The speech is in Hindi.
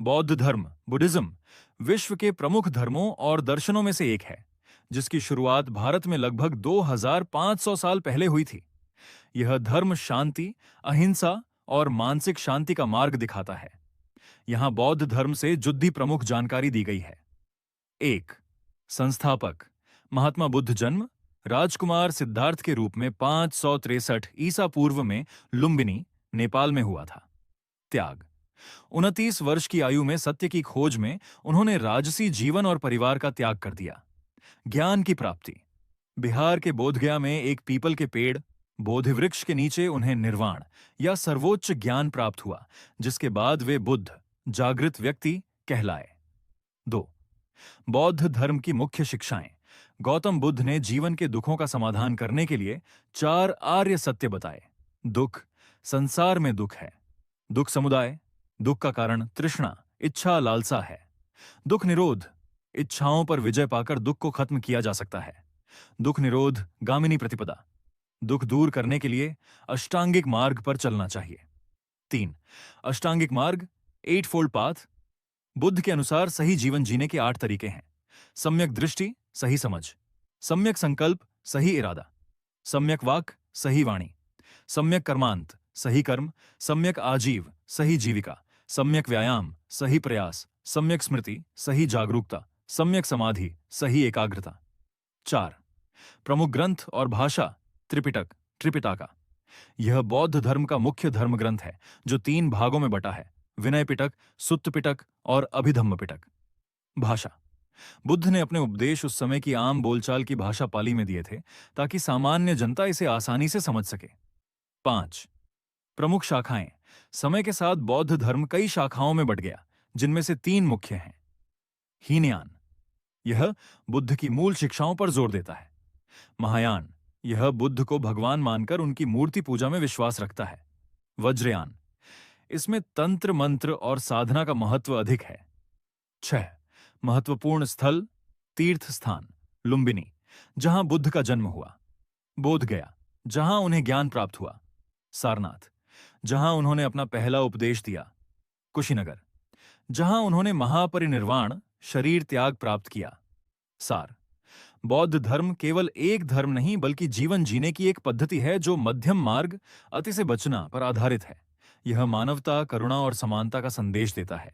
बौद्ध धर्म बुद्धिज्म विश्व के प्रमुख धर्मों और दर्शनों में से एक है, जिसकी शुरुआत भारत में लगभग 2500 साल पहले हुई थी। यह धर्म शांति, अहिंसा और मानसिक शांति का मार्ग दिखाता है। यहाँ बौद्ध धर्म से जुड़ी प्रमुख जानकारी दी गई है। 1. संस्थापक महात्मा बुद्ध जन्म राजकुमार सिद्धार्थ के रूप में 563 ईसा पूर्व में लुम्बिनी, नेपाल में हुआ था। त्याग 29 वर्ष की आयु में सत्य की खोज में उन्होंने राजसी जीवन और परिवार का त्याग कर दिया। ज्ञान की प्राप्ति बिहार के बोधगया में एक पीपल के पेड़ बोधि वृक्ष के नीचे उन्हें निर्वाण या सर्वोच्च ज्ञान प्राप्त हुआ, जिसके बाद वे बुद्ध जागृत व्यक्ति कहलाए। 2. बौद्ध धर्म की मुख्य शिक्षाएं गौतम बुद्ध ने जीवन के दुखों का समाधान करने के लिए 4 आर्य सत्य बताए। दुख संसार में दुख है। दुख समुदाय दुख का कारण तृष्णा, इच्छा, लालसा है। दुख निरोध इच्छाओं पर विजय पाकर दुख को खत्म किया जा सकता है। दुख निरोध गामिनी प्रतिपदा दुख दूर करने के लिए अष्टांगिक मार्ग पर चलना चाहिए। 3. अष्टांगिक मार्ग 8 फोल्ड पाथ बुद्ध के अनुसार सही जीवन जीने के 8 तरीके हैं। सम्यक दृष्टि सही समझ, सम्यक संकल्प सही इरादा, सम्यक वाक सही वाणी, सम्यक कर्मांत सही कर्म, सम्यक आजीव सही जीविका, सम्यक व्यायाम सही प्रयास, सम्यक स्मृति सही जागरूकता, सम्यक समाधि सही एकाग्रता। 4. प्रमुख ग्रंथ और भाषा त्रिपिटका यह बौद्ध धर्म का मुख्य धर्म ग्रंथ है, जो 3 भागों में बटा है: विनय पिटक, सुत्त पिटक और अभिधम्म पिटक। भाषा बुद्ध ने अपने उपदेश उस समय की आम बोलचाल की भाषा पाली में दिए थे, ताकि सामान्य जनता इसे आसानी से समझ सके। 5. प्रमुख शाखाएं समय के साथ बौद्ध धर्म कई शाखाओं में बट गया, जिनमें से 3 मुख्य हैं। हीनयान यह बुद्ध की मूल शिक्षाओं पर जोर देता है। महायान यह बुद्ध को भगवान मानकर उनकी मूर्ति पूजा में विश्वास रखता है। वज्रयान इसमें तंत्र मंत्र और साधना का महत्व अधिक है। 6. महत्वपूर्ण स्थल तीर्थ स्थान लुम्बिनी, जहां बुद्ध का जन्म हुआ। बोधगया, जहां उन्हें ज्ञान प्राप्त हुआ। सारनाथ, जहां उन्होंने अपना पहला उपदेश दिया। कुशीनगर, जहां उन्होंने महापरिनिर्वाण शरीर त्याग प्राप्त किया। सार बौद्ध धर्म केवल एक धर्म नहीं, बल्कि जीवन जीने की एक पद्धति है, जो मध्यम मार्ग, अति से बचना पर आधारित है। यह मानवता, करुणा और समानता का संदेश देता है।